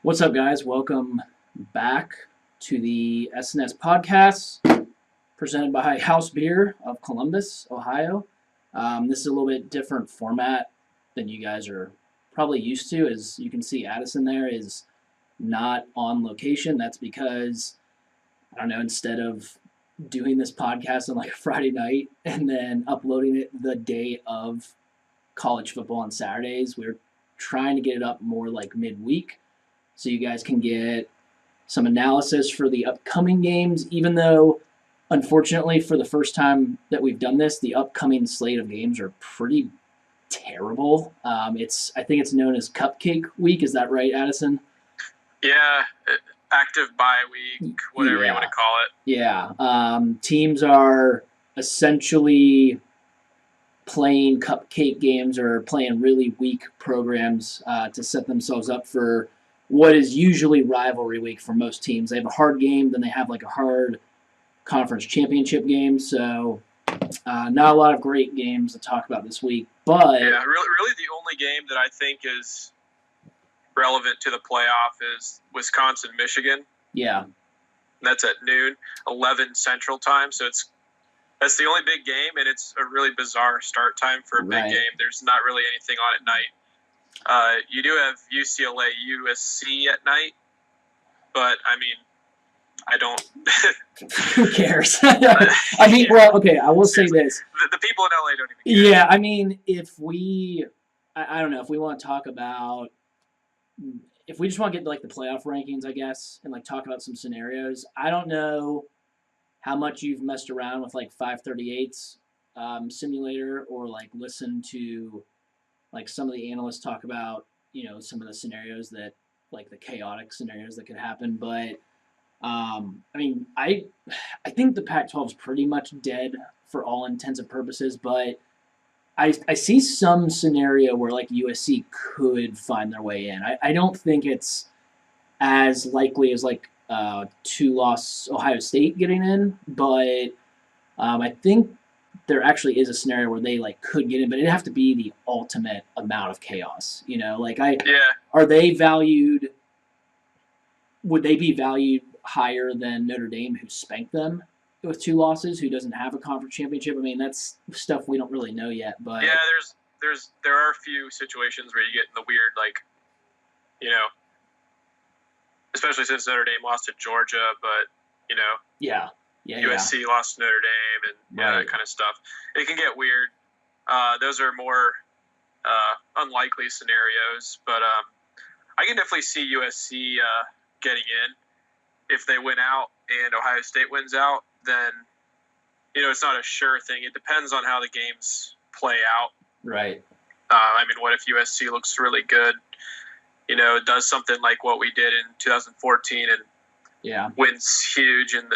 What's up, guys? Welcome back to the SNS podcast presented by House Beer of Columbus, Ohio. This is a little bit different format than you guys are probably used to. As you can see, Addison there is not on location. That's because, I don't know, instead of doing this podcast on like a Friday night and then uploading it the day of college football on Saturdays, we're trying to get it up more like midweek so you guys can get some analysis for the upcoming games, even though, unfortunately, for the first time that we've done this, the upcoming slate of games are pretty terrible. I think it's known as Cupcake Week. Is that right, Addison? Yeah, active bye week, whatever you want to call it. Yeah. Teams are essentially playing cupcake games or playing really weak programs to set themselves up for what is usually rivalry week for most teams. They have a hard game, then they have like a hard conference championship game. So not a lot of great games to talk about this week. But yeah, really the only game that I think is relevant to the playoff is Wisconsin-Michigan. Yeah. That's at noon, 11 Central Time. So that's the only big game, and it's a really bizarre start time for a big game. There's not really anything on at night. You do have UCLA USC at night, but I mean, I don't. Who cares? I mean, well, okay. I will say this: the people in LA don't even care. Yeah, I mean, I don't know if we want to talk about, if we just want to get like the playoff rankings, I guess, and like talk about some scenarios. I don't know how much you've messed around with like 538's simulator or like listened to like some of the analysts talk about, some of the scenarios that, like the chaotic scenarios that could happen. But I mean, I think the Pac-12 is pretty much dead for all intents and purposes. But I see some scenario where like USC could find their way in. I don't think it's as likely as like two-loss Ohio State getting in, but I think there actually is a scenario where they like could get in, but it'd have to be the ultimate amount of chaos. Are they valued? Would they be valued higher than Notre Dame, who spanked them with 2 losses, who doesn't have a conference championship? I mean, that's stuff we don't really know yet. But yeah, there are a few situations where you get in the weird, like, especially since Notre Dame lost to Georgia, but USC lost to Notre Dame and that kind of stuff. It can get weird. Those are more unlikely scenarios, but I can definitely see USC getting in. If they win out and Ohio State wins out, then it's not a sure thing. It depends on how the games play out. Right. I mean, what if USC looks really good? Does something like what we did in 2014 and wins huge, and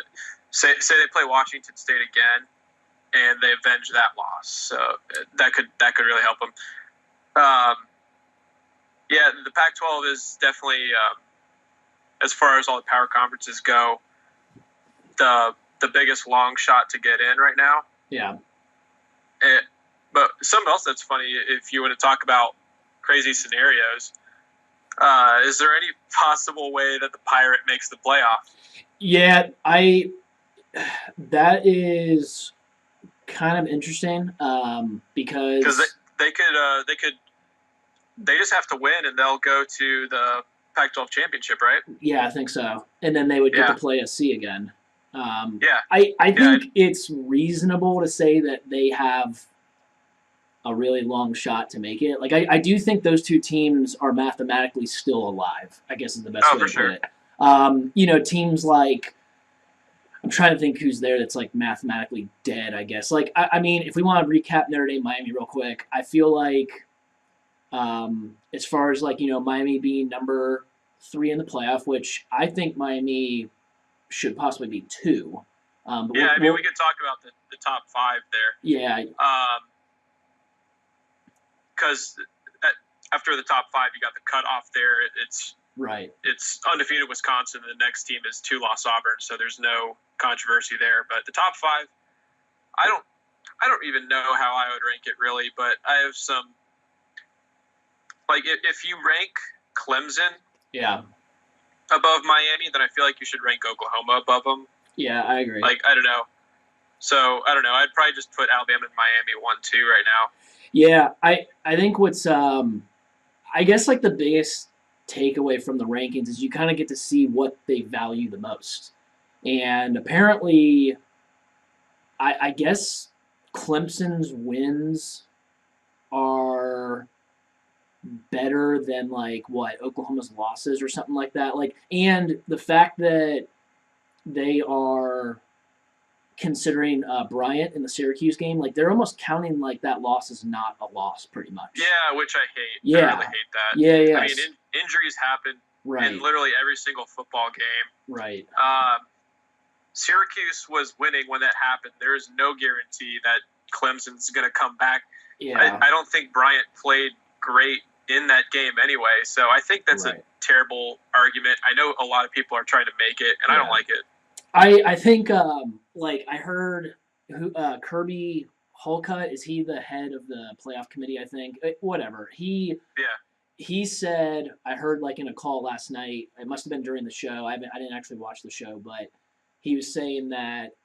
say they play Washington State again and they avenge that loss. So that could really help them. The Pac-12 is definitely, as far as all the power conferences go, the biggest long shot to get in right now. Yeah. But something else that's funny, if you want to talk about crazy scenarios, is there any possible way that the Pirate makes the playoff? Yeah, that is kind of interesting because they just have to win and they'll go to the Pac-12 championship, right? Yeah, I think so. And then they would get to play a C again. I think it's reasonable to say that they have a really long shot to make it. Like, I do think those two teams are mathematically still alive, I guess is the best way to put it. Teams like, I'm trying to think who's there that's like mathematically dead, I guess. Like, I mean, if we want to recap Notre Dame Miami real quick, I feel like as far as like, Miami being number 3 in the playoff, which I think Miami should possibly be 2. We could talk about the top 5 there. Yeah. Because after the top 5, you got the cutoff there. It's right. It's undefeated Wisconsin. The next team is 2-loss Auburn, so there's no controversy there. But the top 5, I don't even know how I would rank it really, but I have some. Like if you rank Clemson, above Miami, then I feel like you should rank Oklahoma above them. Yeah, I agree. Like, I don't know. So, I don't know. I'd probably just put Alabama and Miami 1-2 right now. Yeah, I think what's I guess like the biggest takeaway from the rankings is you kind of get to see what they value the most. And apparently, I guess Clemson's wins are better than like what Oklahoma's losses or something like that. Like, and the fact that they are considering Bryant in the Syracuse game, like they're almost counting like that loss is not a loss, pretty much. Yeah, which I hate. Yeah, I really hate that. Yeah, yeah. I mean, injuries happen in literally every single football game. Right. Syracuse was winning when that happened. There is no guarantee that Clemson's going to come back. Yeah. I don't think Bryant played great in that game anyway, so I think that's a terrible argument. I know a lot of people are trying to make it, and I don't like it. I think like I heard Kirby Holcutt, is he the head of the playoff committee? I think whatever he said. I heard like in a call last night. It must have been during the show. I didn't actually watch the show, but he was saying that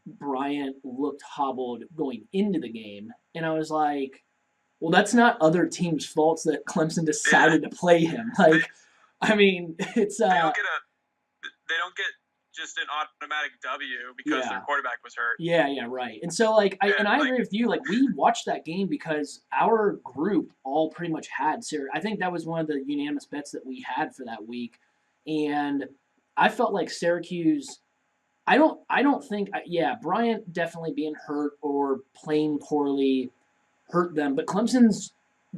Bryant looked hobbled going into the game, and I was like, well, that's not other teams' faults that Clemson decided to play him. Like, I mean, it's they don't get just an automatic W because their quarterback was hurt. Yeah, right. And so, like, I agree with you. Like, we watched that game because our group all pretty much had Syracuse. I think that was one of the unanimous bets that we had for that week, and I felt like Syracuse. I don't think. Bryant definitely being hurt or playing poorly hurt them, but Clemson's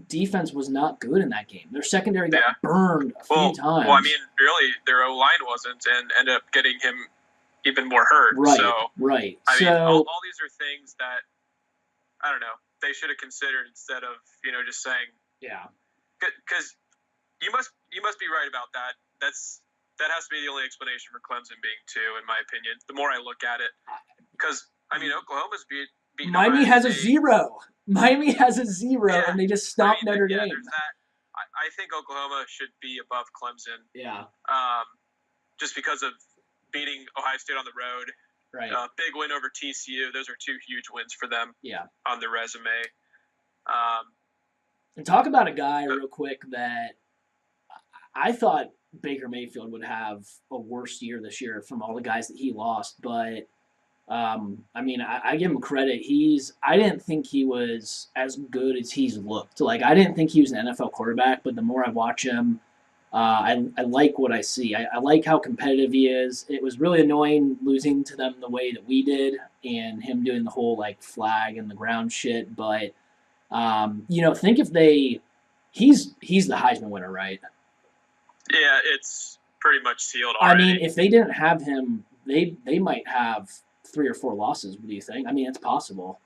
defense was not good in that game. Their secondary got burned a few times. Well, I mean, really, their O-line wasn't, and ended up getting him even more hurt. Right, so, right. I mean, all these are things that, I don't know, they should have considered instead of, just saying. Yeah. Because you must be right about that. That has to be the only explanation for Clemson being 2, in my opinion, the more I look at it. Because, I mean, Oklahoma's beat Miami has a 0. Miami has a 0, and they just stopped Notre Dame. There's that. I think Oklahoma should be above Clemson. Yeah. Just because of beating Ohio State on the road. Right. Big win over TCU. Those are 2 huge wins for them. Yeah. On their resume. And talk about a guy real quick that I thought Baker Mayfield would have a worse year this year from all the guys that he lost, but I mean, I give him credit. I didn't think he was as good as he's looked. Like, I didn't think he was an NFL quarterback, but the more I watch him, I like what I see. I like how competitive he is. It was really annoying losing to them the way that we did and him doing the whole, like, flag and the ground shit. But, think if he's the Heisman winner, right? Yeah, it's pretty much sealed already. I mean, if they didn't have him, they might have 3 or 4 losses. What do you think? I mean, it's possible.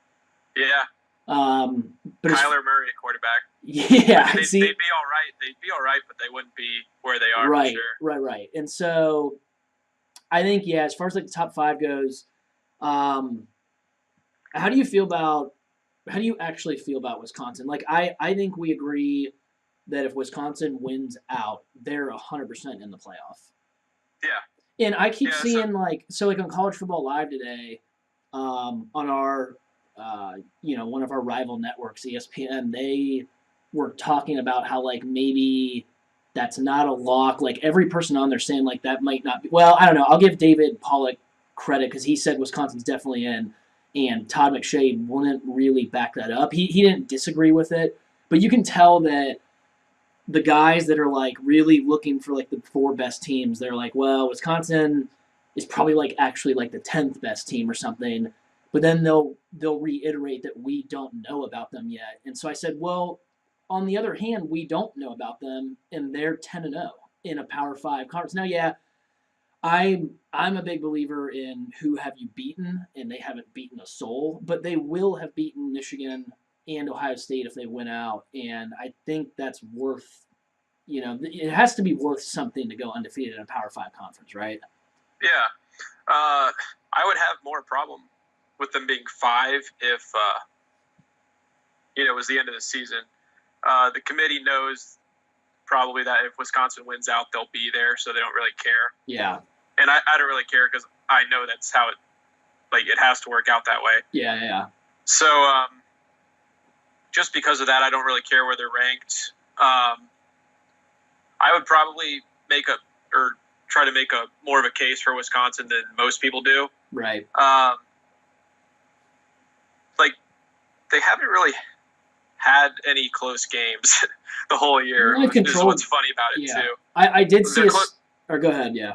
Yeah. But Kyler Murray at quarterback. Yeah. They'd be all right. They'd be all right, but they wouldn't be where they are. Right. For sure. Right. And so, I think as far as like the top 5 goes, how do you actually feel about Wisconsin? Like, I think we agree that if Wisconsin wins out, they're 100% in the playoff. Yeah. And I keep seeing like on College Football Live today, on our, one of our rival networks, ESPN, they were talking about how like maybe that's not a lock. Like every person on there saying like that might not be. Well, I don't know. I'll give David Pollock credit because he said Wisconsin's definitely in, and Todd McShay wouldn't really back that up. He didn't disagree with it, but you can tell that the guys that are like really looking for like the 4 best teams, they're like, well, Wisconsin is probably like actually like the 10th best team or something. But then they'll reiterate that we don't know about them yet. And so I said, well, on the other hand, we don't know about them, and they're 10-0 in a Power 5 conference. Now, yeah, I'm a big believer in who have you beaten, and they haven't beaten a soul, but they will have beaten Michigan and Ohio State if they win out, and I think that's worth, it has to be worth something to go undefeated in a Power 5 conference, right? Yeah. I would have more problem with them being 5 if, it was the end of the season. The committee knows probably that if Wisconsin wins out, they'll be there, so they don't really care. Yeah. And I don't really care because I know that's how it has to work out that way. Yeah. So just because of that, I don't really care where they're ranked. I would probably try to make a more of a case for Wisconsin than most people do. Right. They haven't really had any close games the whole year. This is what's funny about it too. I did see or go ahead. Yeah.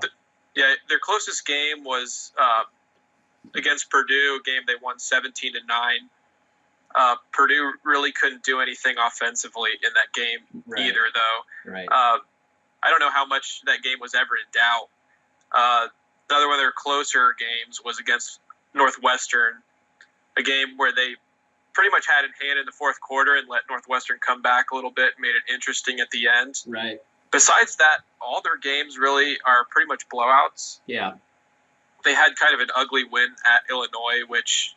Their closest game was against Purdue, a game they won 17-9. Purdue really couldn't do anything offensively in that game either, though. Right. I don't know how much that game was ever in doubt. The other one of their closer games was against Northwestern, a game where they pretty much had in hand in the fourth quarter and let Northwestern come back a little bit, made it interesting at the end. Right. Besides that, all their games really are pretty much blowouts. Yeah. They had kind of an ugly win at Illinois, which,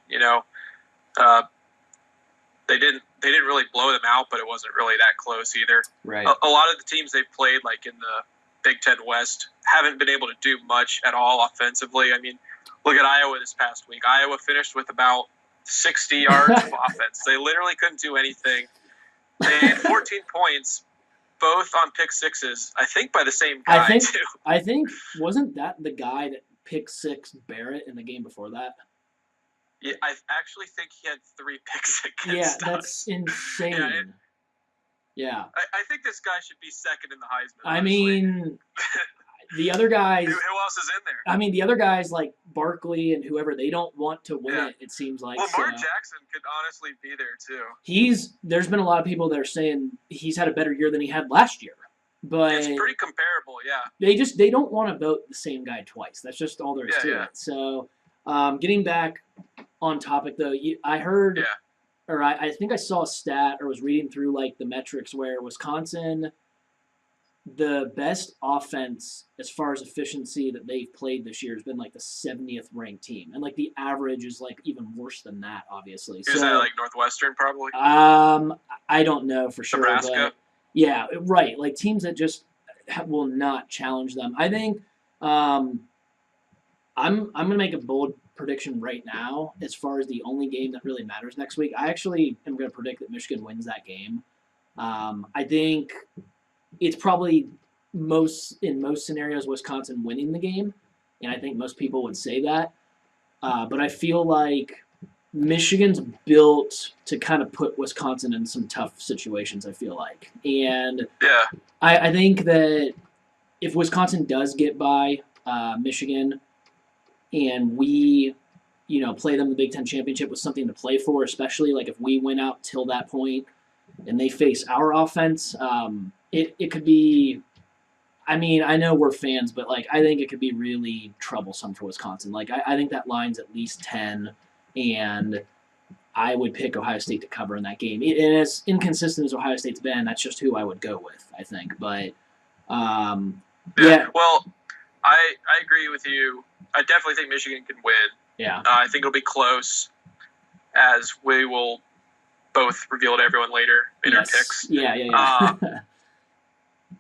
they didn't really blow them out, but it wasn't really that close either. Right. A lot of the teams they've played, like in the Big Ten West, haven't been able to do much at all offensively. I mean, look at Iowa this past week. Iowa finished with about 60 yards of offense. They literally couldn't do anything. They had 14 points, both on pick sixes, I think by the same guy, too. I think, wasn't that the guy that pick six Barrett in the game before that? Yeah, I actually think he had 3 picks against us. Yeah, that's insane. Yeah. I think this guy should be second in the Heisman. I honestly. mean, the other guys. Who else is in there? I mean, the other guys like Barkley and whoever, they don't want to win it. It seems like. Well, Lamar Jackson could honestly be there too. There's been a lot of people that are saying he's had a better year than he had last year, but it's pretty comparable. Yeah. They don't want to vote the same guy twice. That's just all there is to it. So, getting back on topic though, I heard. Yeah. Or I think I saw a stat or was reading through like the metrics where Wisconsin, the best offense as far as efficiency that they've played this year has been like the 70th ranked team, and like the average is like even worse than that, obviously. Is that like Northwestern probably? I don't know for sure. Nebraska. But yeah, right. Like teams that just will not challenge them. I think I'm gonna make a bold prediction right now as far as the only game that really matters next week. I actually am going to predict that Michigan wins that game. I think it's probably in most scenarios Wisconsin winning the game, and I think most people would say that. But I feel like Michigan's built to kind of put Wisconsin in some tough situations, I feel like. And yeah, I think that if Wisconsin does get by Michigan, and we, play them in the Big Ten Championship with something to play for, especially like if we win out till that point and they face our offense, it could be, I mean, I know we're fans, but like I think it could be really troublesome for Wisconsin. Like I think that line's at least 10, and I would pick Ohio State to cover in that game. And as inconsistent as Ohio State's been, that's just who I would go with, I think. But, yeah. Well, I agree with you. I definitely think Michigan can win. Yeah. I think it'll be close, as we will both reveal to everyone later in our picks. Yeah.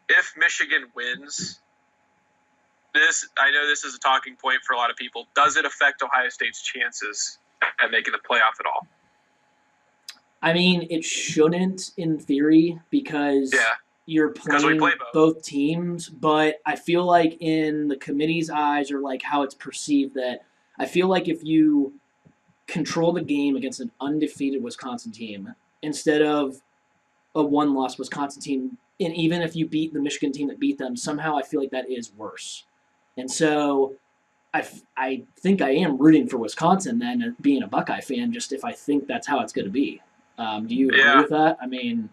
If Michigan wins, I know this is a talking point for a lot of people. Does it affect Ohio State's chances at making the playoff at all? I mean, it shouldn't in theory because you're playing both teams, but I feel like in the committee's eyes or like how it's perceived that I feel like if you control the game against an undefeated Wisconsin team instead of a one-loss Wisconsin team, and even if you beat the Michigan team that beat them, somehow I feel like that is worse. And so I think I am rooting for Wisconsin then, being a Buckeye fan, just if I think that's how it's going to be. Do you agree with that? I mean,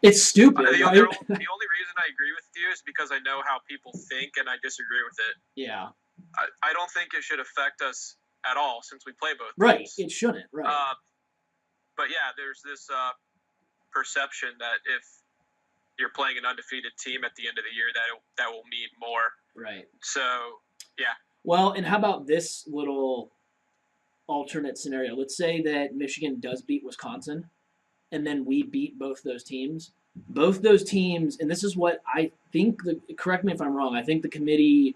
it's stupid. The right? only reason I agree with you is because I know how people think, and I disagree with it. Yeah. I don't think it should affect us at all since we play both teams. Right. It shouldn't. Right. But yeah, there's this perception that if you're playing an undefeated team at the end of the year, that will mean more. Right. So yeah. Well, and how about this little alternate scenario? Let's say that Michigan does beat Wisconsin, and then we beat both those teams. both those teams, and this is what I think. Correct me if I'm wrong. I think the committee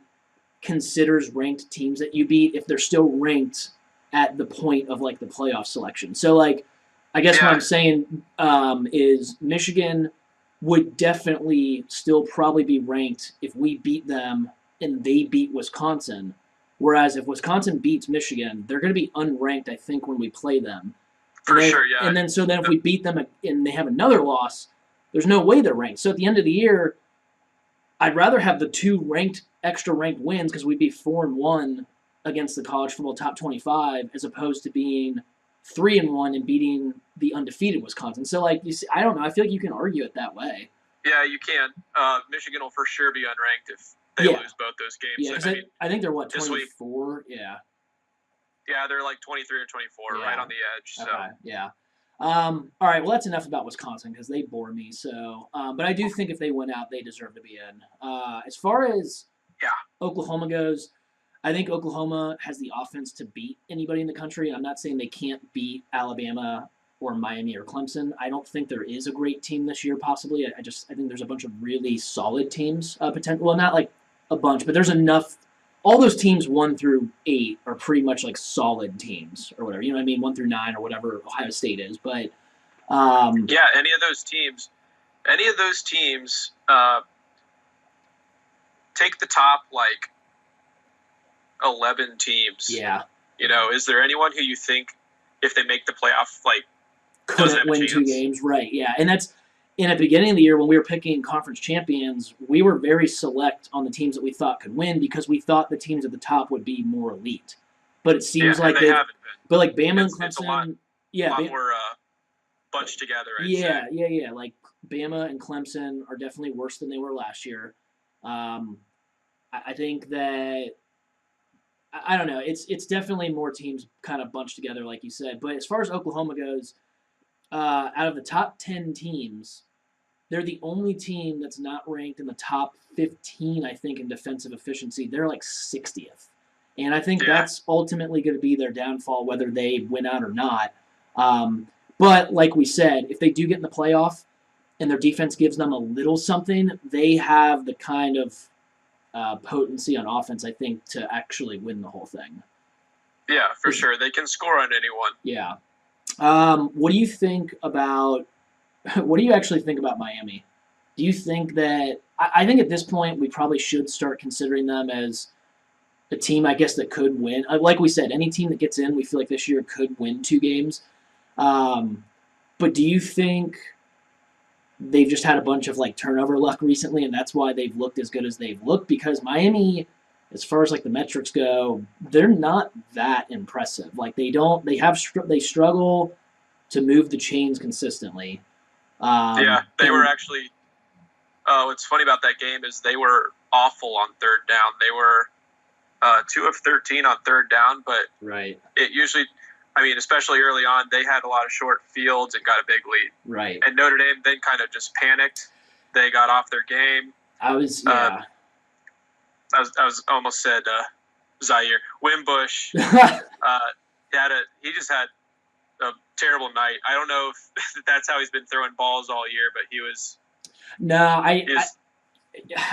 considers ranked teams that you beat if they're still ranked at the point of like the playoff selection. So like, I guess what I'm saying is Michigan would definitely still probably be ranked if we beat them and they beat Wisconsin. Whereas if Wisconsin beats Michigan, they're going to be unranked, I think, when we play them. For sure, yeah. And then if we beat them and they have another loss, there's no way they're ranked. So at the end of the year, I'd rather have the two extra ranked wins because we'd be 4-1 against the college football top 25 as opposed to being 3-1 and beating the undefeated Wisconsin. So like you see, I don't know. I feel like you can argue it that way. Yeah, you can. Michigan will for sure be unranked if they lose both those games. Yeah, I think they're 24. Yeah. Yeah, they're like 23 or 24, right on the edge. So. Okay. Yeah. All right. Well, that's enough about Wisconsin because they bore me. So, but I do think if they win out, they deserve to be in. As far as Oklahoma goes, I think Oklahoma has the offense to beat anybody in the country. I'm not saying they can't beat Alabama or Miami or Clemson. I don't think there is a great team this year. Possibly, I think there's a bunch of really solid teams. Potential. Well, not like a bunch, but there's enough. All those teams 1 through 8 are pretty much like solid teams or whatever. You know what I mean? 1 through 9 or whatever Ohio State is. But any of those teams, take the top like 11 teams. Yeah. You know, is there anyone who you think if they make the playoff like couldn't win 2 games? Right. Yeah, and that's. And at the beginning of the year, when we were picking conference champions, we were very select on the teams that we thought could win because we thought the teams at the top would be more elite. But it seems like they haven't been. But like Bama and Clemson, it's a lot more bunched together. Yeah. Like Bama and Clemson are definitely worse than they were last year. I think that I don't know. It's definitely more teams kind of bunched together, like you said. But as far as Oklahoma goes. Out of the top 10 teams, they're the only team that's not ranked in the top 15, I think, in defensive efficiency. They're like 60th. And I think that's ultimately going to be their downfall, whether they win out or not. But like we said, if they do get in the playoff and their defense gives them a little something, they have the kind of potency on offense, I think, to actually win the whole thing. Yeah, for sure. They can score on anyone. Yeah. What do you think about? What do you actually think about Miami? Do you think that? I think at this point we probably should start considering them as a team, I guess, that could win. Like we said, any team that gets in, we feel like this year could win 2 games. But do you think they've just had a bunch of like turnover luck recently, and that's why they've looked as good as they've looked? Because Miami, as far as like the metrics go, they're not that impressive. Like they struggle to move the chains consistently. They were actually. What's funny about that game is they were awful on third down. They were 2 of 13 on third down, but it usually, especially early on, they had a lot of short fields and got a big lead. Right. And Notre Dame then kind of just panicked. They got off their game. I was almost said Zaire Wimbush. He just had a terrible night. I don't know if that's how he's been throwing balls all year, but he was. No,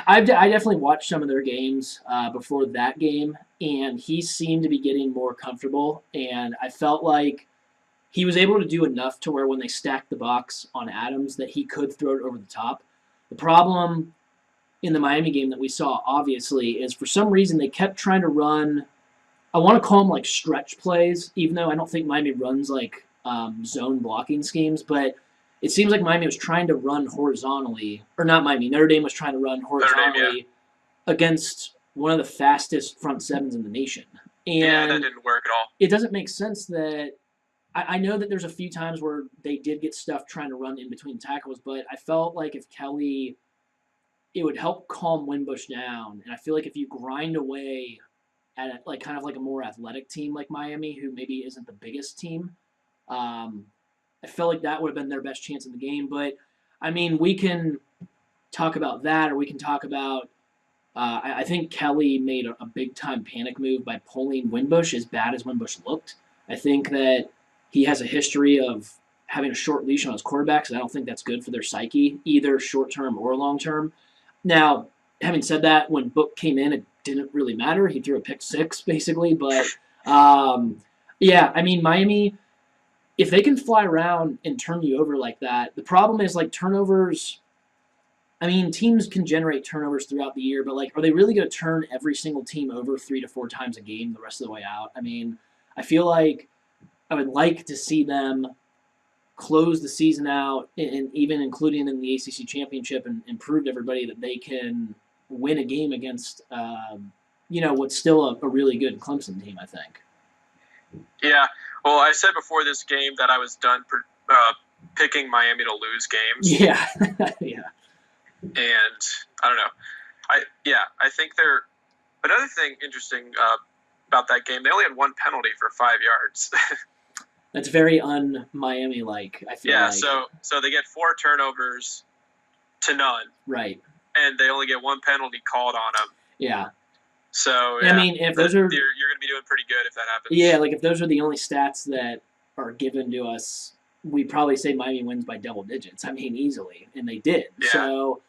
I definitely watched some of their games before that game, and he seemed to be getting more comfortable, and I felt like he was able to do enough to where when they stacked the box on Adams that he could throw it over the top. The problem in the Miami game that we saw, obviously, is for some reason they kept trying to run, I want to call them like stretch plays, even though I don't think Miami runs like zone blocking schemes, but it seems like Miami was trying to run horizontally, or not Miami, Notre Dame was trying to run horizontally against one of the fastest front sevens in the nation. And that didn't work at all. It doesn't make sense that, I know that there's a few times where they did get stuff trying to run in between tackles, but I felt like if Kelly, it would help calm Wimbush down. And I feel like if you grind away at like kind of like a more athletic team like Miami, who maybe isn't the biggest team, I felt like that would have been their best chance in the game. But, we can talk about that, or we can talk about I think Kelly made a big-time panic move by pulling Wimbush as bad as Wimbush looked. I think that he has a history of having a short leash on his quarterbacks. I don't think that's good for their psyche, either short term or long term. Now, having said that, when Book came in, it didn't really matter. He threw a pick six basically, but yeah, I mean Miami, if they can fly around and turn you over like that, the problem is like turnovers. I mean, teams can generate turnovers throughout the year, but like, are they really going to turn every single team over 3 to 4 times a game the rest of the way out? I mean, I feel like I would like to see them close the season out, and even including in the ACC championship, and prove to everybody that they can win a game against, what's still a really good Clemson team, I think. Yeah. Well, I said before this game that I was done picking Miami to lose games. Yeah. Yeah. And I don't know. I think they're another thing interesting about that game. They only had one penalty for 5 yards. That's very un-Miami like. I feel. Yeah. Like. So they get 4 turnovers to none. Right. And they only get 1 penalty called on them. Yeah. So yeah, I mean, if those are, you're going to be doing pretty good if that happens. Yeah, like if those are the only stats that are given to us, we'd probably say Miami wins by double digits. I mean, easily, and they did. Yeah. So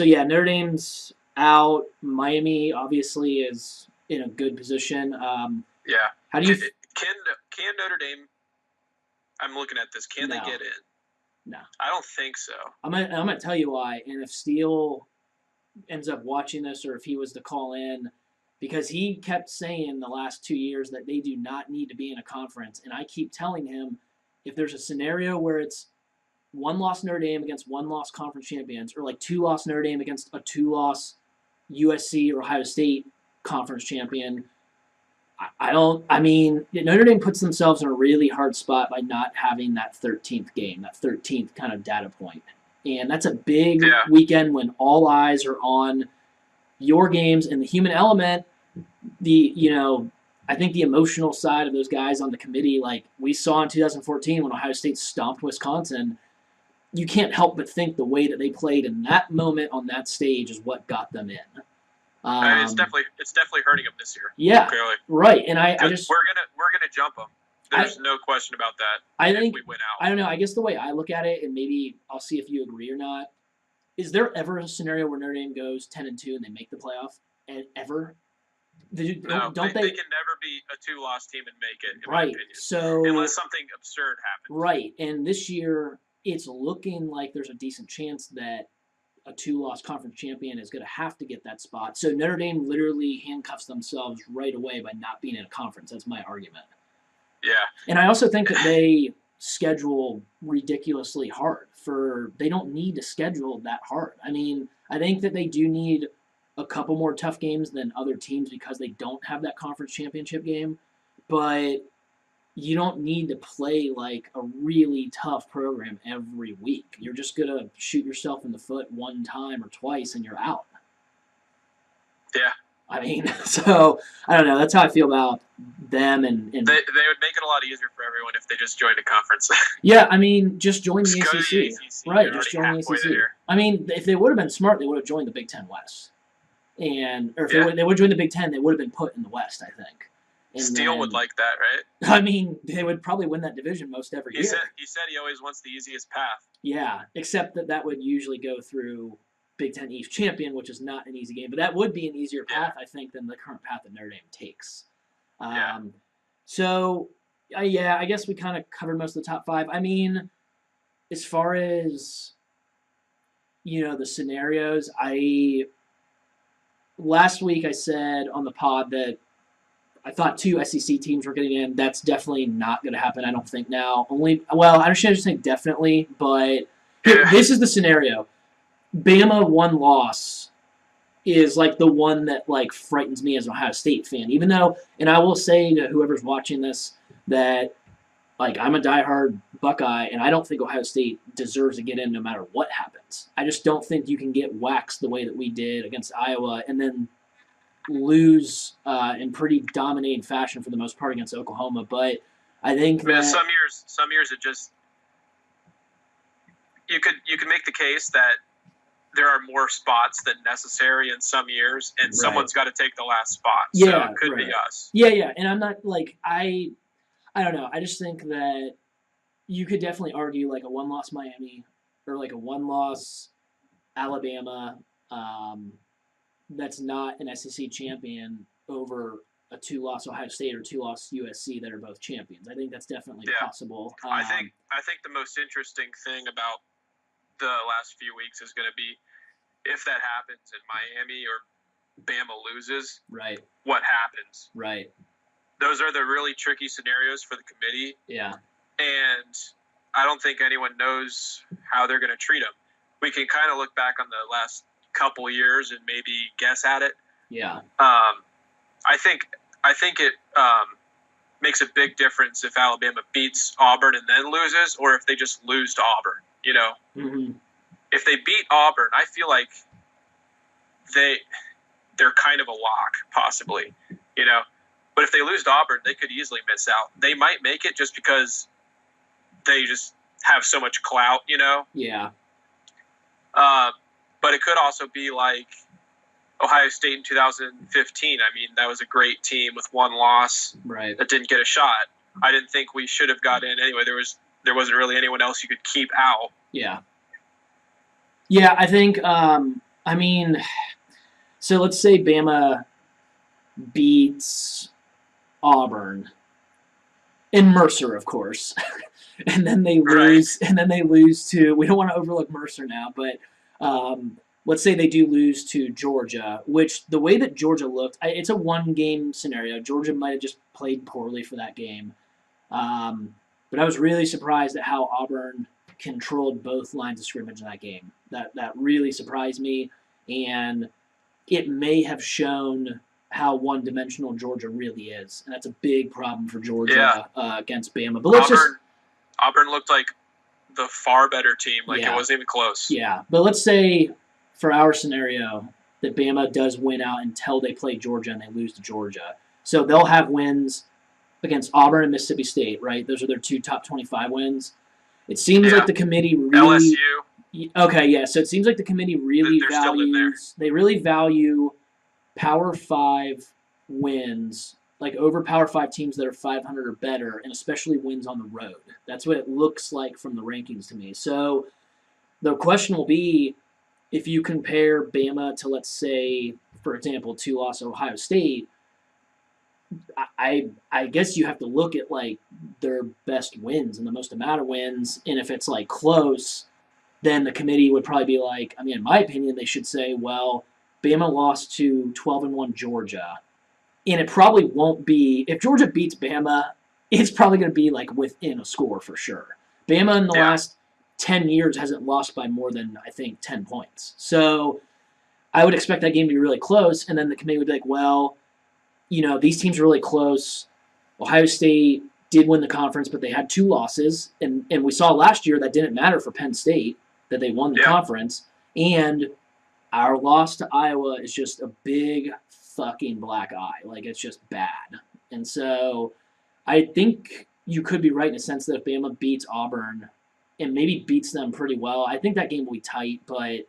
yeah, Notre Dame's out. Miami obviously is in a good position. Yeah. How do you? Can Notre Dame? I'm looking at this. Can they get in? No. I don't think so. I'm gonna tell you why. And if Steele ends up watching this, or if he was to call in, because he kept saying the last 2 years that they do not need to be in a conference, and I keep telling him if there's a scenario where it's 1-loss Notre Dame against 1-loss conference champions, or like 2-loss Notre Dame against a 2-loss USC or Ohio State conference champion, I mean, Notre Dame puts themselves in a really hard spot by not having that 13th game, that 13th kind of data point. And that's a big weekend when all eyes are on your games, and the human element, I think the emotional side of those guys on the committee, like we saw in 2014 when Ohio State stomped Wisconsin, you can't help but think the way that they played in that moment on that stage is what got them in. It's definitely hurting them this year. Yeah, clearly. Right. And I just we're gonna jump them. There's no question about that. I think we win out. I don't know. I guess the way I look at it, and maybe I'll see if you agree or not. Is there ever a scenario where Notre Dame goes 10-2 and they make the playoff? And ever? No, they can never be a 2-loss team and make it. In my opinion. So unless something absurd happens. Right. And this year, it's looking like there's a decent chance that a 2-loss conference champion is going to have to get that spot. So Notre Dame literally handcuffs themselves right away by not being in a conference. That's my argument. Yeah. And I also think that they schedule ridiculously hard. They don't need to schedule that hard. I mean, I think that they do need a couple more tough games than other teams because they don't have that conference championship game. But you don't need to play like a really tough program every week. You're just going to shoot yourself in the foot one time or twice and you're out. Yeah. I mean, so I don't know. That's how I feel about them. And they would make it a lot easier for everyone if they just joined a conference. Yeah, I mean, just join the ACC. Go to the ACC. Right, just join the ACC. There. I mean, if they would have been smart, they would have joined the Big Ten West. Or if they would have joined the Big Ten, they would have been put in the West, I think. Steele would like that, right? I mean, they would probably win that division most every year. He said he always wants the easiest path. Yeah, except that would usually go through Big Ten East champion, which is not an easy game. But that would be an easier path, I think, than the current path that Notre Dame takes. So, I guess we kind of covered most of the top 5. I mean, as far as, the scenarios, last week I said on the pod that I thought 2 SEC teams were getting in. That's definitely not going to happen, I don't think now. I shouldn't say definitely, but this is the scenario. Bama 1 loss is like the one that like frightens me as an Ohio State fan. Even though, and I will say to whoever's watching this that like I'm a diehard Buckeye, and I don't think Ohio State deserves to get in no matter what happens. I just don't think you can get waxed the way that we did against Iowa and then lose in pretty dominating fashion for the most part against Oklahoma. But I think that some years it just you could make the case that there are more spots than necessary in some years, and someone's got to take the last spot. So it could be us. Yeah, and I'm not like I don't know. I just think that you could definitely argue like a one-loss Miami or like a one-loss Alabama that's not an SEC champion over a two-loss Ohio State or two-loss USC that are both champions. I think that's definitely possible. I think the most interesting thing about the last few weeks is going to be if that happens and Miami or Bama loses, right? What happens? Right. Those are the really tricky scenarios for the committee. Yeah. And I don't think anyone knows how they're going to treat them. We can kind of look back on the last couple years and maybe guess at it. Yeah. I think it makes a big difference if Alabama beats Auburn and then loses, or if they just lose to Auburn. You know, if they beat Auburn, I feel like they're kind of a lock, possibly. You know, but if they lose to Auburn, they could easily miss out. They might make it just because they just have so much clout. You know. Yeah. But it could also be like Ohio State in 2015. I mean, that was a great team with one loss that didn't get a shot. I didn't think we should have got in anyway. There wasn't really anyone else you could keep out. Yeah. Yeah, I think, I mean, so let's say Bama beats Auburn and Mercer, of course. And then they lose, to, we don't want to overlook Mercer now, but let's say they do lose to Georgia, which the way that Georgia looked, it's a one-game scenario. Georgia might have just played poorly for that game. But I was really surprised at how Auburn controlled both lines of scrimmage in that game. That really surprised me, and it may have shown how one-dimensional Georgia really is, and that's a big problem for Georgia against Bama. But Auburn looked like the far better team. It wasn't even close. Yeah, but let's say for our scenario that Bama does win out until they play Georgia and they lose to Georgia. So they'll have wins against Auburn and Mississippi State, right? Those are their two top 25 wins. It seems like the committee really LSU. Okay, yeah. So it seems like the committee really value Power 5 wins, like over Power 5 teams that are 500 or better, and especially wins on the road. That's what it looks like from the rankings to me. So the question will be, if you compare Bama to, let's say, for example, two-loss Ohio State, I guess you have to look at like their best wins and the most amount of wins, and if it's like close, then the committee would probably be like, I mean, in my opinion, they should say, well, Bama lost to 12-1 Georgia, and it probably won't be, if Georgia beats Bama, it's probably going to be like within a score for sure. Bama in the last 10 years hasn't lost by more than, I think, 10 points. So I would expect that game to be really close, and then the committee would be like, well, you know, these teams are really close. Ohio State did win the conference, but they had two losses, and we saw last year that didn't matter for Penn State, that they won the conference, and our loss to Iowa is just a big fucking black eye. Like, it's just bad. And so I think you could be right in a sense that if Bama beats Auburn and maybe beats them pretty well, I think that game will be tight, but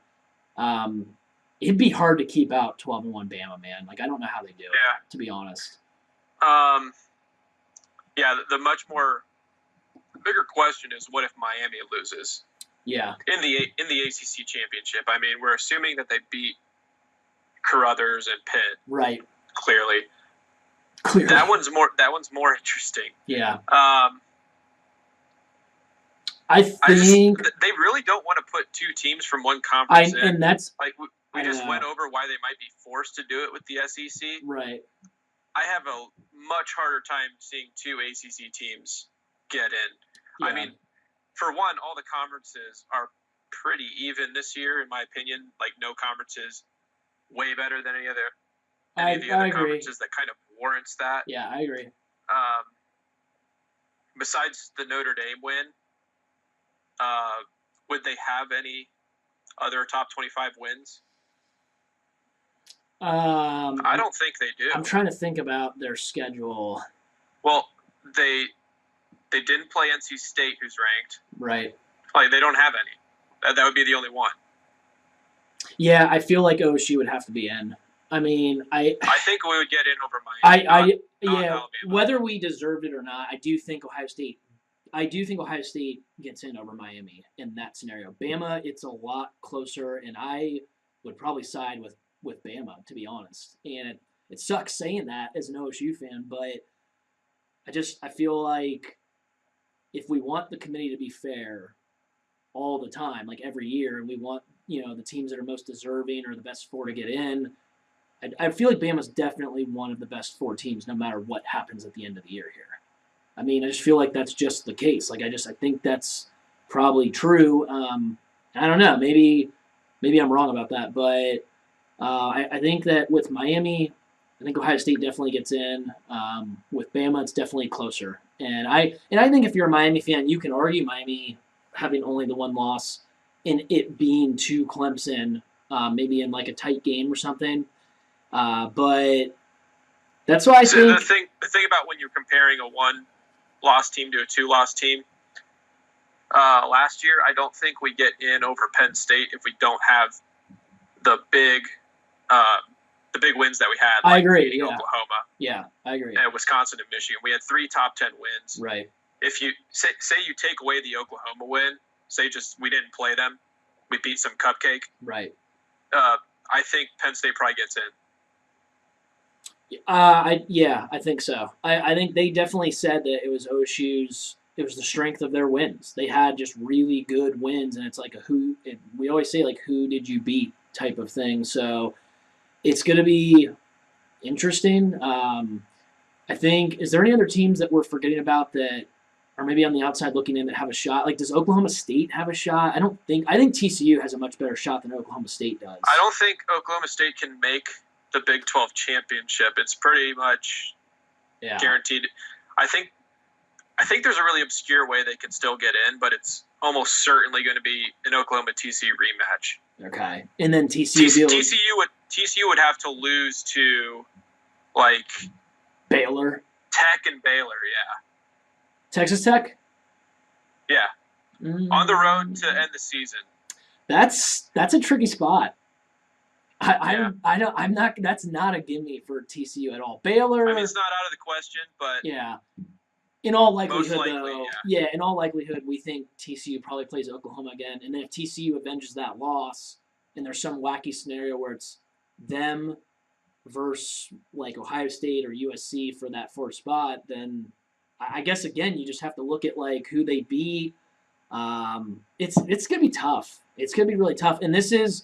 it'd be hard to keep out 12-1 Bama, man. Like, I don't know how they do it, to be honest. The bigger question is, what if Miami loses? Yeah. In the ACC championship, I mean, we're assuming that they beat Carruthers and Pitt. Right. Clearly. That one's more interesting. Yeah. I think they really don't want to put two teams from one conference in. And that's like we just went over why they might be forced to do it with the SEC. Right. I have a much harder time seeing two ACC teams get in. Yeah. I mean, for one, all the conferences are pretty even this year, in my opinion. Like, no conference is way better than any of the other conferences that kind of warrants that. Yeah, I agree. Besides the Notre Dame win, would they have any other top 25 wins? I don't think they do. I'm trying to think about their schedule. Well, they didn't play NC State, who's ranked. Right. Like, they don't have any. That would be the only one. Yeah, I feel like OSU would have to be in. I mean, I think we would get in over Miami. Alabama. Whether we deserved it or not, I do think Ohio State I do think Ohio State gets in over Miami in that scenario. Bama, it's a lot closer, and I would probably side with Bama, to be honest. And it sucks saying that as an OSU fan, but I feel like if we want the committee to be fair all the time, like every year, and we want the teams that are most deserving or the best four to get in, I feel like Bama's definitely one of the best four teams, no matter what happens at the end of the year here. I mean, I just feel like that's just the case. Like I think that's probably true. I don't know. Maybe I'm wrong about that, but I think that with Miami, I think Ohio State definitely gets in. With Bama, it's definitely closer. And I think if you're a Miami fan, you can argue Miami having only the one loss and it being to Clemson, maybe in like a tight game or something. But that's why I think the thing about when you're comparing a one-loss team to a two-loss team, last year I don't think we get in over Penn State if we don't have the big wins that we had. Like I agree. Yeah. Oklahoma. Yeah, I agree. And Wisconsin and Michigan. We had 3 top 10 wins. Right. If you say you take away the Oklahoma win, say just we didn't play them, we beat some cupcake. Right. I think Penn State probably gets in. I think so. I think they definitely said that it was OSU's. It was the strength of their wins. They had just really good wins, and it's like we always say, like, who did you beat type of thing. So it's going to be interesting. I think, is there any other teams that we're forgetting about that are maybe on the outside looking in that have a shot? Like, does Oklahoma State have a shot? I think TCU has a much better shot than Oklahoma State does. I don't think Oklahoma State can make the Big 12 championship. It's pretty much guaranteed. I think there's a really obscure way they can still get in, but it's almost certainly going to be an Oklahoma TCU rematch. Okay, and then TCU would have to lose to like Baylor, Tech, and Baylor. Yeah, Texas Tech. Yeah, on the road to end the season. That's a tricky spot. I'm not. That's not a gimme for TCU at all. Baylor. I mean, it's not out of the question, but yeah. In all likelihood, likely, though, in all likelihood, we think TCU probably plays Oklahoma again. And then if TCU avenges that loss, and there's some wacky scenario where it's them versus like Ohio State or USC for that fourth spot, then I guess again you just have to look at like who they beat. It's gonna be tough. It's gonna be really tough. And this is,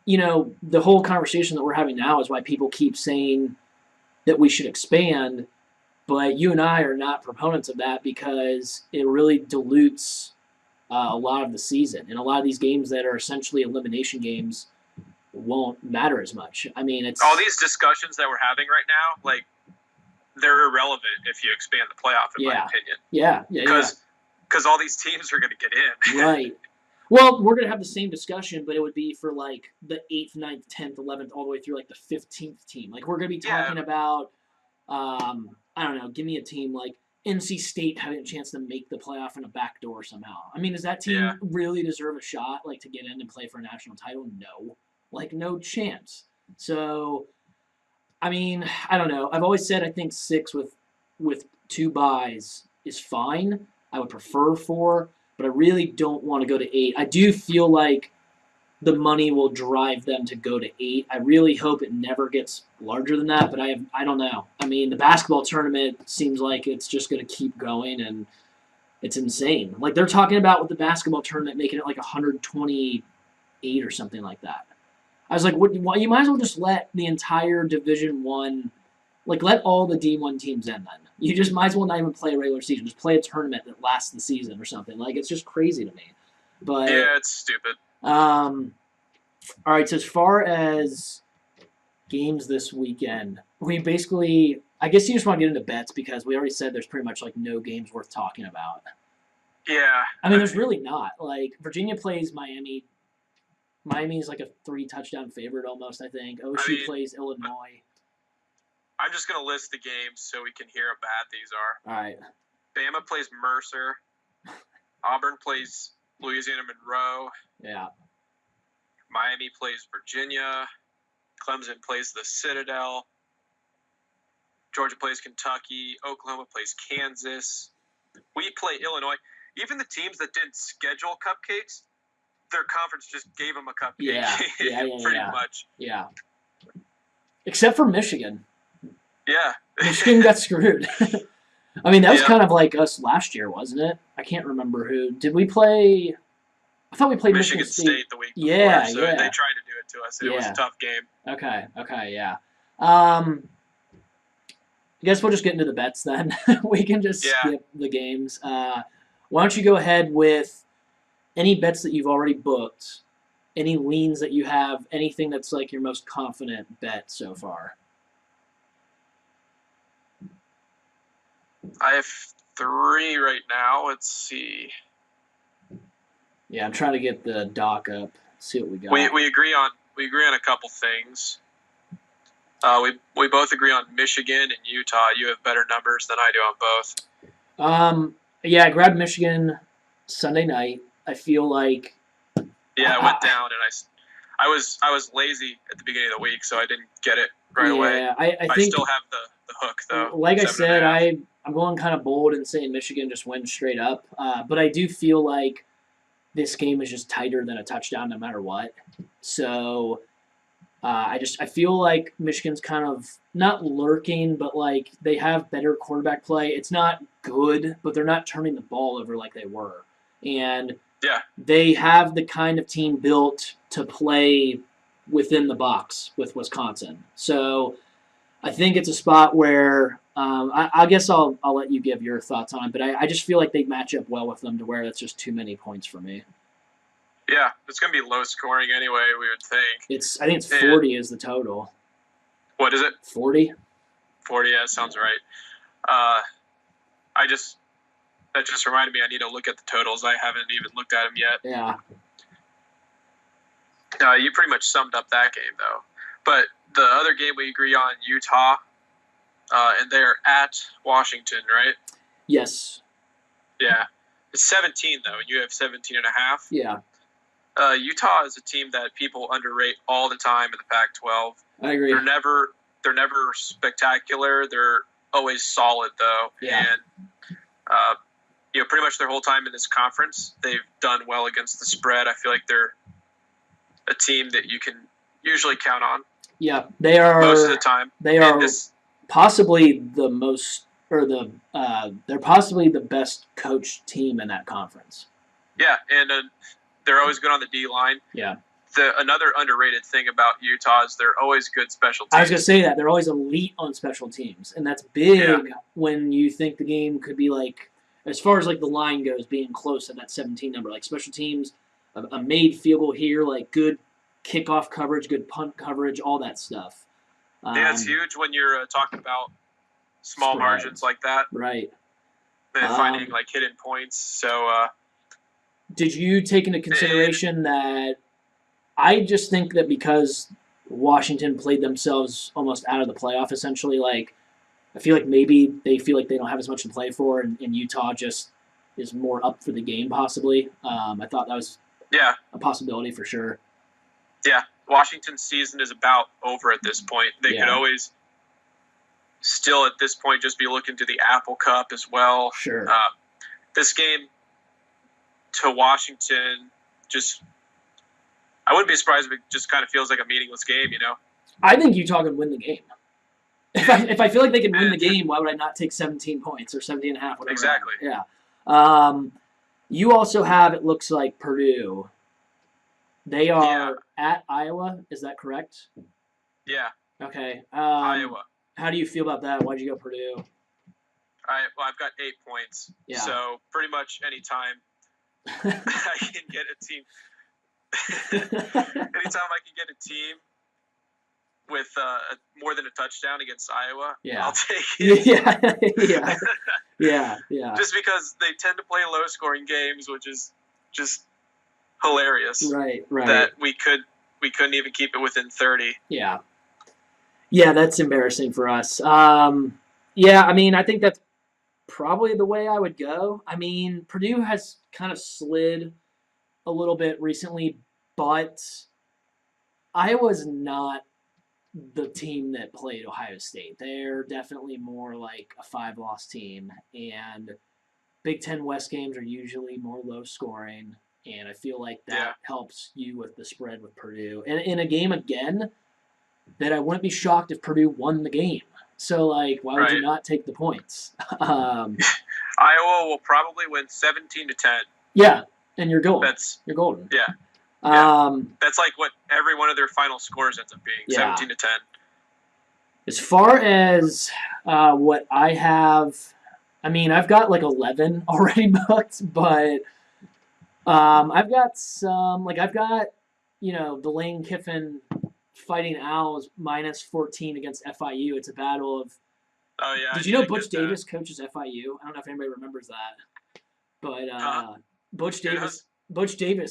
the whole conversation that we're having now is why people keep saying that we should expand. But you and I are not proponents of that because it really dilutes a lot of the season. And a lot of these games that are essentially elimination games won't matter as much. I mean, it's all these discussions that we're having right now, like, they're irrelevant if you expand the playoff, in my opinion. Yeah. Because all these teams are going to get in. Right. Well, we're going to have the same discussion, but it would be for, like, the 8th, 9th, 10th, 11th, all the way through, like, the 15th team. Like, we're going to be talking about I don't know, give me a team like NC State having a chance to make the playoff in a backdoor somehow. I mean, does that team really deserve a shot, like, to get in and play for a national title? No. Like, no chance. So, I mean, I don't know. I've always said I think 6 with 2 byes is fine. I would prefer 4, but I really don't want to go to 8. I do feel like the money will drive them to go to 8. I really hope it never gets larger than that, but I don't know. I mean, the basketball tournament seems like it's just going to keep going, and it's insane. Like, they're talking about with the basketball tournament making it like 128 or something like that. I was like, you might as well just let the entire Division I, like, let all the D1 teams in then. You just might as well not even play a regular season. Just play a tournament that lasts the season or something. Like, it's just crazy to me. But yeah, it's stupid. All right, so as far as games this weekend, we basically, I guess you just want to get into bets because we already said there's pretty much like no games worth talking about. Yeah. I mean, there's really not. Like, Virginia plays Miami. Miami is like a 3-touchdown favorite almost, I think. OSU plays Illinois. I'm just going to list the games so we can hear how bad these are. All right. Bama plays Mercer. Auburn plays Louisiana Monroe. Yeah. Miami plays Virginia. Clemson plays the Citadel. Georgia plays Kentucky. Oklahoma plays Kansas. we play Illinois. Even the teams that didn't schedule cupcakes, their conference just gave them a cupcake. Yeah. Pretty much. Yeah. Except for Michigan. Yeah. Michigan got screwed. I mean, that was kind of like us last year, wasn't it? I can't remember who. Did we play? I thought we played Michigan State the week before. Yeah, so they tried to do it to us. It was a tough game. Okay, yeah. I guess we'll just get into the bets then. We can just skip the games. Why don't you go ahead with any bets that you've already booked, any leans that you have, anything that's like your most confident bet so far? I have 3 right now. Let's see. Yeah, I'm trying to get the doc up. See what we got. We agree on a couple things. We both agree on Michigan and Utah. You have better numbers than I do on both. Yeah, I grabbed Michigan Sunday night. I feel like. Yeah, I went down and I was lazy at the beginning of the week, so I didn't get it right away. Yeah, I think. I still have the hook though. Like I said, I'm going kind of bold and saying Michigan just wins straight up. But I do feel like this game is just tighter than a touchdown no matter what. So I feel like Michigan's kind of not lurking, but like they have better quarterback play. It's not good, but they're not turning the ball over like they were. And they have the kind of team built to play within the box with Wisconsin. So I think it's a spot where I guess I'll let you give your thoughts on it, but I just feel like they match up well with them to where it's just too many points for me. Yeah, it's going to be low scoring anyway, we would think. I think it's 40 is the total. What is it? 40? 40, yeah, sounds right. That just reminded me I need to look at the totals. I haven't even looked at them yet. Yeah. You pretty much summed up that game, though. But the other game we agree on, Utah, and they're at Washington, right? Yes. Yeah. It's 17, though, and you have 17 and a half. Yeah. Utah is a team that people underrate all the time in the Pac-12. I agree. They're never spectacular. They're always solid, though. Yeah. And pretty much their whole time in this conference, they've done well against the spread. I feel like they're a team that you can usually count on. Yeah, they are most of the time. They are possibly the most, or they're possibly the best coached team in that conference. Yeah, and they're always good on the D line. Yeah. Another underrated thing about Utah is they're always good special teams. I was going to say that. They're always elite on special teams. And that's big when you think the game could be like, as far as like the line goes, being close at that 17 number. Like special teams, a made field goal here, like good kickoff coverage, good punt coverage, all that stuff. Yeah, it's huge when you're talking about small margins like that. Right. And finding like hidden points. So did you take into consideration that I just think that because Washington played themselves almost out of the playoff, essentially, like I feel like maybe they feel like they don't have as much to play for, and Utah just is more up for the game, possibly. I thought that was a possibility for sure. Yeah, Washington's season is about over at this point. They could always still at this point just be looking to the Apple Cup as well. Sure. This game to Washington I wouldn't be surprised if it just kind of feels like a meaningless game, you know? I think Utah can win the game. If I feel like they can win the game, why would I not take 17 points or 17 and a half? Whatever. Exactly. Yeah. You also have, it looks like, Purdue. They are at Iowa. Is that correct? Yeah. Okay. Iowa. How do you feel about that? Why'd you go Purdue? I've got 8 points. Yeah. So pretty much any time I can get a team. Anytime I can get a team with more than a touchdown against Iowa, I'll take it. Yeah. Just because they tend to play low-scoring games, which is just hilarious. Right. That we couldn't even keep it within 30. Yeah, that's embarrassing for us. I mean, I think that's probably the way I would go. I mean, Purdue has kind of slid a little bit recently, but Iowa's not the team that played Ohio State. They're definitely more like a 5-loss team, and Big Ten West games are usually more low scoring, and I feel like that helps you with the spread with Purdue. And in a game again, that I wouldn't be shocked if Purdue won the game. So like, why would you not take the points? Iowa will probably win 17-10. Yeah, and you're golden. You're golden. Yeah. That's like what every one of their final scores ends up being, 17-10. As far as what I have, I mean, I've got like 11 already booked, but I've got some, like I've got, the Lane Kiffin Fighting Owls minus 14 against FIU. It's a battle of. Oh yeah. Did you know Butch Davis coaches FIU? I don't know if anybody remembers that, but Butch Davis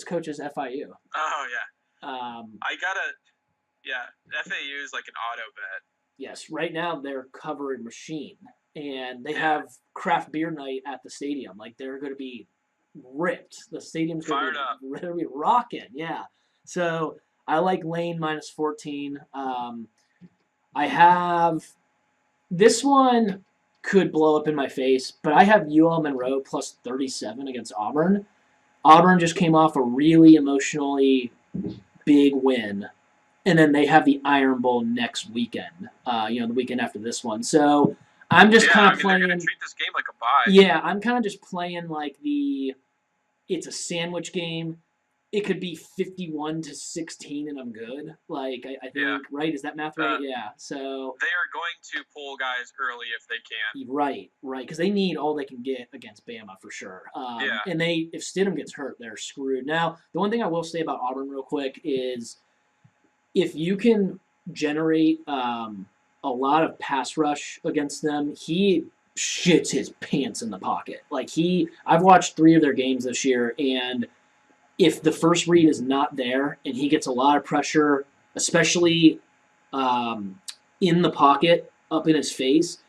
coaches FIU. Oh yeah. FAU is like an auto bet. Yes, right now they're covering machine, and they have craft beer night at the stadium. Like they're going to be ripped. The stadium's going to be rocking. Yeah. So I like Lane minus 14. I have this one could blow up in my face, but I have UL Monroe plus 37 against Auburn. Auburn just came off a really emotionally big win, and then they have the Iron Bowl next weekend. The weekend after this one. So I'm just kind of playing. They're going to treat this game like a bye. Yeah, I'm kind of just playing like it's a sandwich game. It could be 51-16, and I'm good. Like I think, right? Is that math right? Yeah. So they are going to pull guys early if they can. Right, because they need all they can get against Bama for sure. And if Stidham gets hurt, they're screwed. Now, the one thing I will say about Auburn real quick is if you can generate a lot of pass rush against them, he shits his pants in the pocket. Like I've watched 3 of their games this year, and if the first read is not there and he gets a lot of pressure, especially in the pocket, up in his face,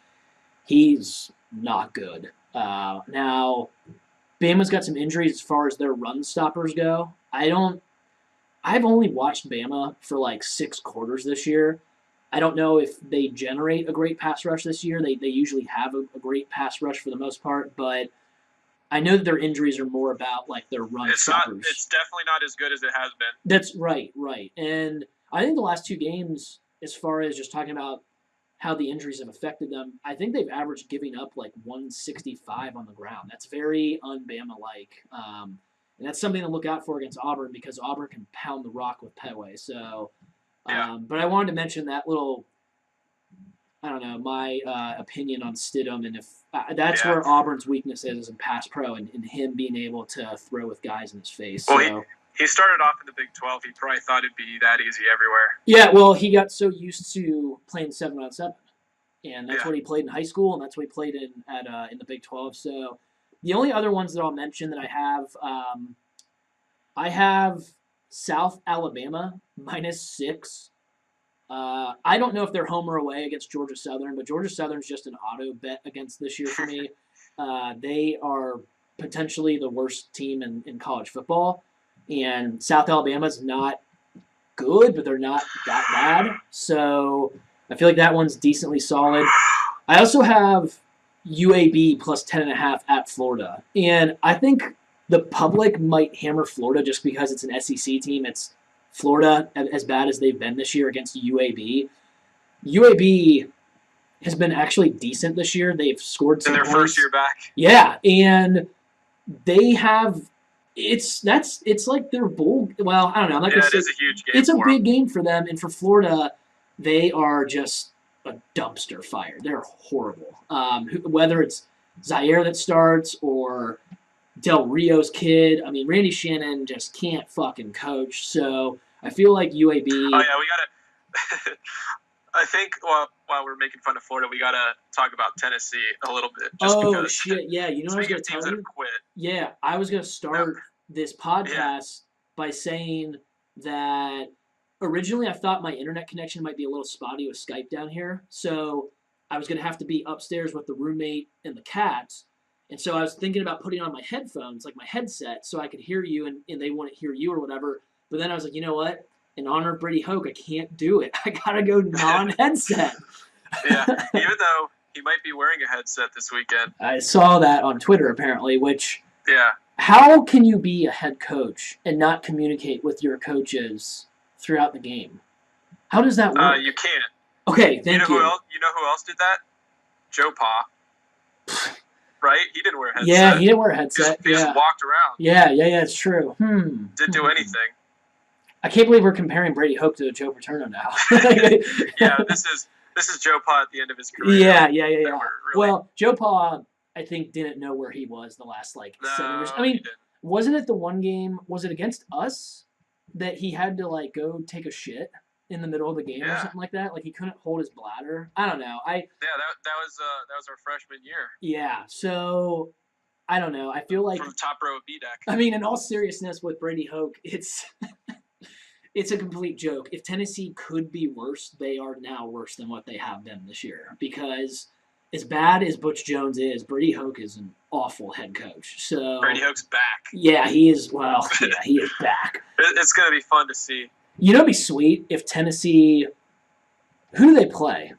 he's not good. Now, Bama's got some injuries as far as their run stoppers go. I've only watched Bama for like 6 quarters this year. I don't know if they generate a great pass rush this year. They usually have a great pass rush for the most part, but I know that their injuries are more about like their run stoppers. It's definitely not as good as it has been. That's right. And I think the last 2 games, as far as just talking about how the injuries have affected them, I think they've averaged giving up like 165 on the ground. That's very un-Bama-like. And that's something to look out for against Auburn because Auburn can pound the rock with Petway. So, but I wanted to mention that little, I don't know, my opinion on Stidham, and if that's where Auburn's weakness is in pass pro and him being able to throw with guys in his face. Well, he started off in the Big 12. He probably thought it'd be that easy everywhere. Yeah, well, he got so used to playing 7-on-7, and that's what he played in high school, and that's what he played in the Big 12. So the only other ones that I'll mention that I have South Alabama minus 6. I don't know if they're home or away against Georgia Southern, but Georgia Southern's just an auto bet against this year for me. They are potentially the worst team in college football, and South Alabama's not good, but they're not that bad. So I feel like that one's decently solid. I also have UAB plus 10.5 at Florida, and I think the public might hammer Florida just because it's an SEC team. It's Florida, as bad as they've been this year against UAB. UAB has been actually decent this year. They've scored some points. In their first year back. Yeah, and they have it's like their bowl. Well, I don't know. I'm not gonna say it is a huge game. It's a big game for them, and for Florida, they are just a dumpster fire. They're horrible. Whether it's Zaire that starts or Del Rio's kid. I mean, Randy Shannon just can't fucking coach. So I feel like UAB. Oh yeah, we gotta. I think while we're making fun of Florida, we gotta talk about Tennessee a little bit. Just shit! Yeah, you know what I was gonna tell you? Quit. Yeah, I was gonna start this podcast by saying that originally I thought my internet connection might be a little spotty with Skype down here, so I was gonna have to be upstairs with the roommate and the cats. And so I was thinking about putting on my headphones, like my headset, so I could hear you and they wouldn't hear you or whatever. But then I was like, you know what? In honor of Brady Hoke, I can't do it. I gotta go non-headset. Yeah, even though He might be wearing a headset this weekend. I saw that on Twitter apparently, which Yeah. How can you be a head coach and not communicate with your coaches throughout the game? How does that work? You can't. Okay, thank you. Who else? You know who else did that? Joe Pa. Right? He didn't wear a headset. Yeah, he didn't wear a headset. He just walked around. Yeah, it's true. Didn't do anything. I can't believe we're comparing Brady Hoke to Joe Paterno now. Yeah, this is Joe Pa at the end of his career. Yeah. Really... Well, Joe Pa, I think, didn't know where he was the last 7 years. I mean, wasn't it the one game? Was it against us that he had to go take a shit in the middle of the game or something like that? Like he couldn't hold his bladder. I don't know. That was our freshman year. Yeah. So I don't know. I feel like from top row of B-deck. I mean, in all seriousness, with Brady Hoke, it's a complete joke. If Tennessee could be worse, they are now worse than what they have been this year. Because as bad as Butch Jones is, Brady Hoke is an awful head coach. So Brady Hoke's back. Yeah, he is. Well, yeah, he is back. It's going to be fun to see. You know, it'd be sweet if Tennessee. Who do they play?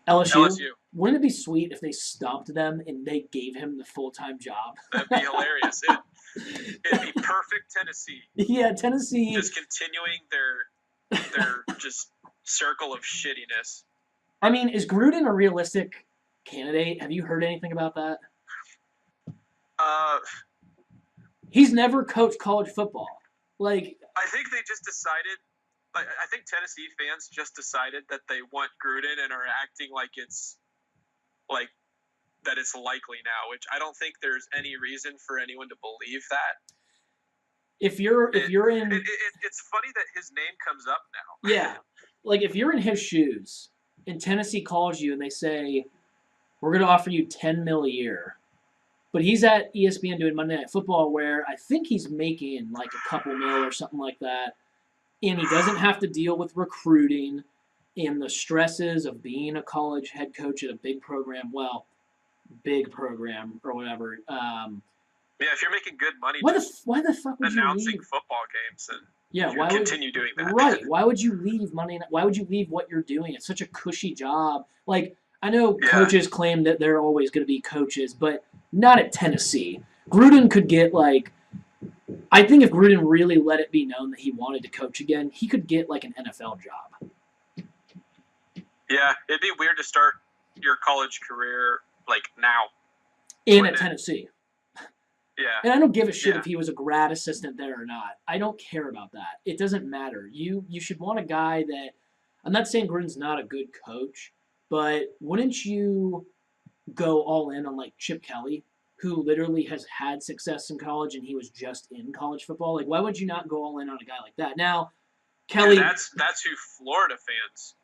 LSU. Wouldn't it be sweet if they stopped them and they gave him the full-time job? That'd be hilarious. It'd be perfect Tennessee. Yeah, Tennessee. Just continuing their just circle of shittiness. I mean, is Gruden a realistic candidate? Have you heard anything about that? He's never coached college football. I think they just decided. I think Tennessee fans just decided that they want Gruden and are acting like it's that it's likely now, which I don't think there's any reason for anyone to believe that. If you're in, it's funny that his name comes up now. Yeah, if you're in his shoes, and Tennessee calls you and they say, "We're going to offer you $10 million a year," but he's at ESPN doing Monday Night Football, where I think he's making a couple mil or something like that, and he doesn't have to deal with recruiting and the stresses of being a college head coach at a big program. Well, big program or whatever. Yeah, if you're making good money, why the fuck would announcing you leave? football games and why continue doing that? Right. Why would you leave Monday night? Why would you leave what you're doing? It's such a cushy job. I know coaches claim that they're always going to be coaches, but not at Tennessee. Gruden could get I think if Gruden really let it be known that he wanted to coach again, he could get an NFL job. Yeah, it'd be weird to start your college career now. And at Tennessee. Yeah. And I don't give a shit if he was a grad assistant there or not. I don't care about that. It doesn't matter. You should want a guy that – I'm not saying Gruden's not a good coach, but wouldn't you go all in on Chip Kelly, who literally has had success in college and he was just in college football? Why would you not go all in on a guy like that? Now, Kelly – that's who Florida fans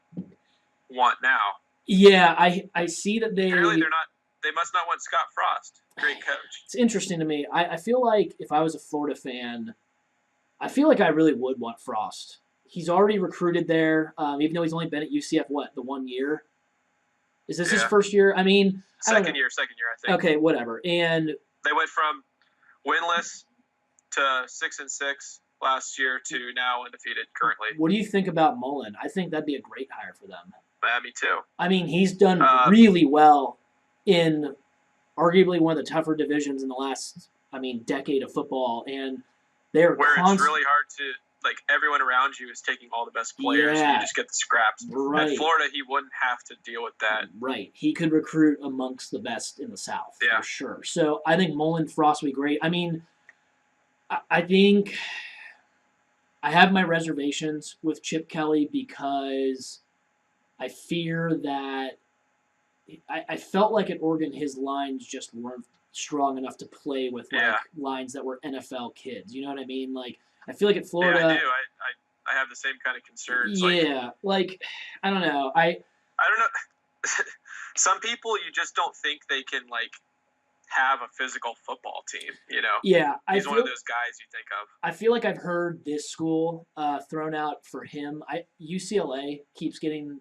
want now. Yeah, I see that they – Apparently they're not – they must not want Scott Frost. Great coach. It's interesting to me. I feel like if I was a Florida fan, I feel like I really would want Frost. He's already recruited there, even though he's only been at UCF, the 1 year? Is this his first year? I mean... Second year, I think. Okay, whatever. And... They went from winless to 6-6 last year to now undefeated currently. What do you think about Mullen? I think that'd be a great hire for them. Me too. I mean, he's done really well in arguably one of the tougher divisions in the last, decade of football, and they're where it's really hard to everyone around you is taking all the best players, and you just get the scraps. Right. At Florida, he wouldn't have to deal with that. Right. He could recruit amongst the best in the South, for sure. So I think Mullen Frost would be great. I mean, I think I have my reservations with Chip Kelly because I fear that I felt like at Oregon his lines just weren't strong enough to play with lines that were NFL kids. You know what I mean? I feel like at Florida. Yeah, I do. I have the same kind of concerns. Yeah, I don't know. I don't know. Some people you just don't think they can have a physical football team. Yeah, he's one of those guys you think of. I feel like I've heard this school thrown out for him. UCLA keeps getting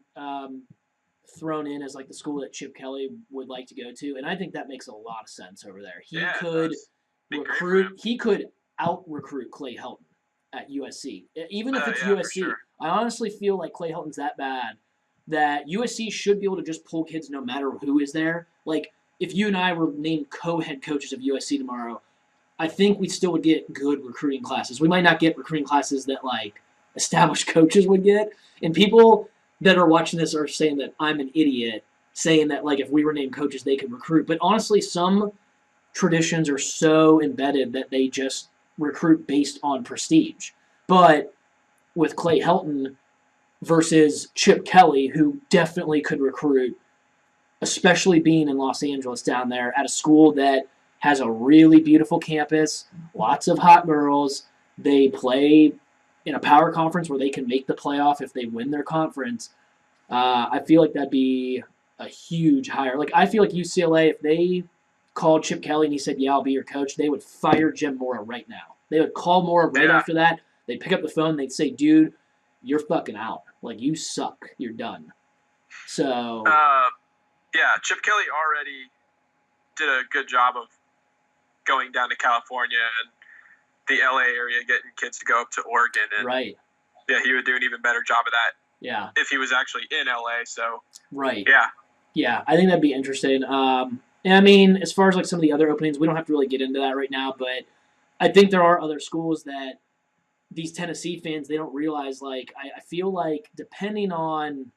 thrown in as the school that Chip Kelly would like to go to, and I think that makes a lot of sense over there. He could recruit. He could out-recruit Clay Helton at USC, even if it's USC. Sure. I honestly feel like Clay Helton's that bad that USC should be able to just pull kids no matter who is there. Like, if you and I were named co-head coaches of USC tomorrow, I think we still would get good recruiting classes. We might not get recruiting classes that, like, established coaches would get. And people that are watching this are saying that I'm an idiot, saying that, like, if we were named coaches, they could recruit. But honestly, some traditions are so embedded that they just recruit based on prestige. But with Clay Helton versus Chip Kelly, who definitely could recruit, especially being in Los Angeles down there at a school that has a really beautiful campus, lots of hot girls. They play in a power conference where they can make the playoff if they win their conference. I feel like that'd be a huge hire. Like, I feel like UCLA, if they called Chip Kelly and he said, yeah, I'll be your coach, they would fire Jim Mora right now. They would call Mora right after that. They'd pick up the phone. They'd say, dude, you're fucking out. Like, you suck. You're done. So. Yeah, Chip Kelly already did a good job of going down to California and the LA area, getting kids to go up to Oregon. And right. Yeah, he would do an even better job of that. Yeah. If he was actually in LA. So. Right. Yeah. Yeah, I think that'd be interesting. And I mean, as far as like some of the other openings, we don't have to really get into that right now, but I think there are other schools that these Tennessee fans, they don't realize, like, I feel like depending on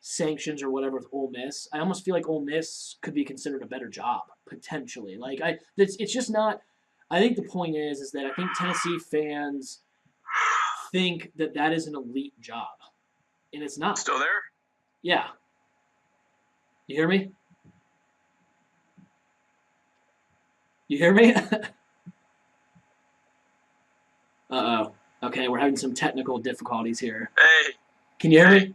sanctions or whatever with Ole Miss, I almost feel like Ole Miss could be considered a better job, potentially. Like, it's just not, I think the point is that I think Tennessee fans think that that is an elite job, and it's not. Still there? Yeah. You hear me? You hear me? Uh-oh. Okay, we're having some technical difficulties here. Hey. Can you hear me?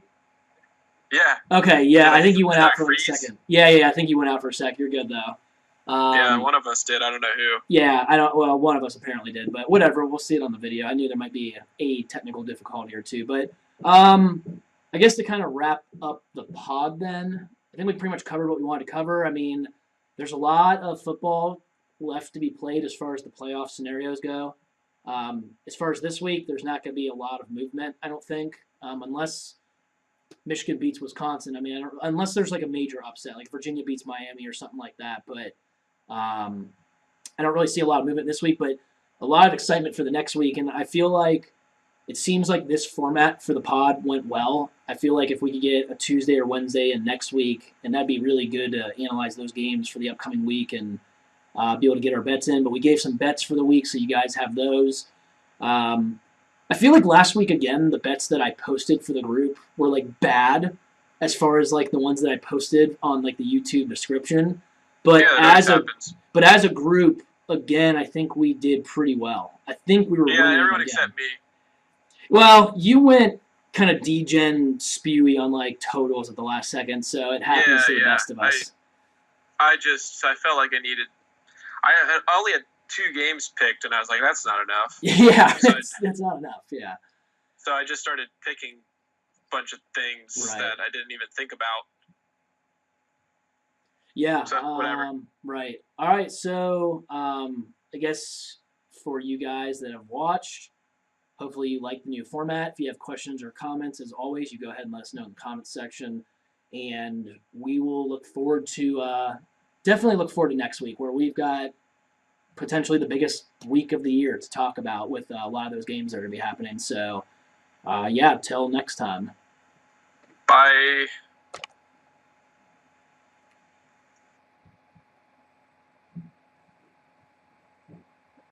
Yeah. Okay, yeah, I think you went out for freeze? a second. Yeah, I think you went out for a sec. You're good, though. Yeah, one of us did. I don't know who. Yeah, well, one of us apparently did, but whatever. We'll see it on the video. I knew there might be a technical difficulty or two, but I guess to kind of wrap up the pod then, I think we pretty much covered what we wanted to cover. I mean, there's a lot of football left to be played as far as the playoff scenarios go. As far as this week, there's not going to be a lot of movement, I don't think, unless Michigan beats Wisconsin. I mean, unless there's like a major upset, like Virginia beats Miami or something like that. But I don't really see a lot of movement this week, but a lot of excitement for the next week. And I feel like it seems like this format for the pod went well. I feel like if we could get a Tuesday or Wednesday and next week, and that'd be really good to analyze those games for the upcoming week and be able to get our bets in. But we gave some bets for the week, so you guys have those. I feel like last week, again, the bets that I posted for the group were, like, bad as far as, like, the ones that I posted on, like, the YouTube description. But yeah, as a group, again, I think we did pretty well. I think we were winning everyone again. Except me. Well, you went kind of degen spewy on, like, totals at the last second, so it happens to the best of us. I felt like I only had 2 games picked, and I was like, that's not enough. Yeah, that's not enough, yeah. So I just started picking a bunch of things that I didn't even think about. Yeah, so, whatever. Right. All right, so I guess for you guys that have watched, hopefully you like the new format. If you have questions or comments, as always, you go ahead and let us know in the comments section. And we will look forward to definitely look forward to next week, where we've got potentially the biggest week of the year to talk about with a lot of those games that are going to be happening. So, yeah, till next time. Bye.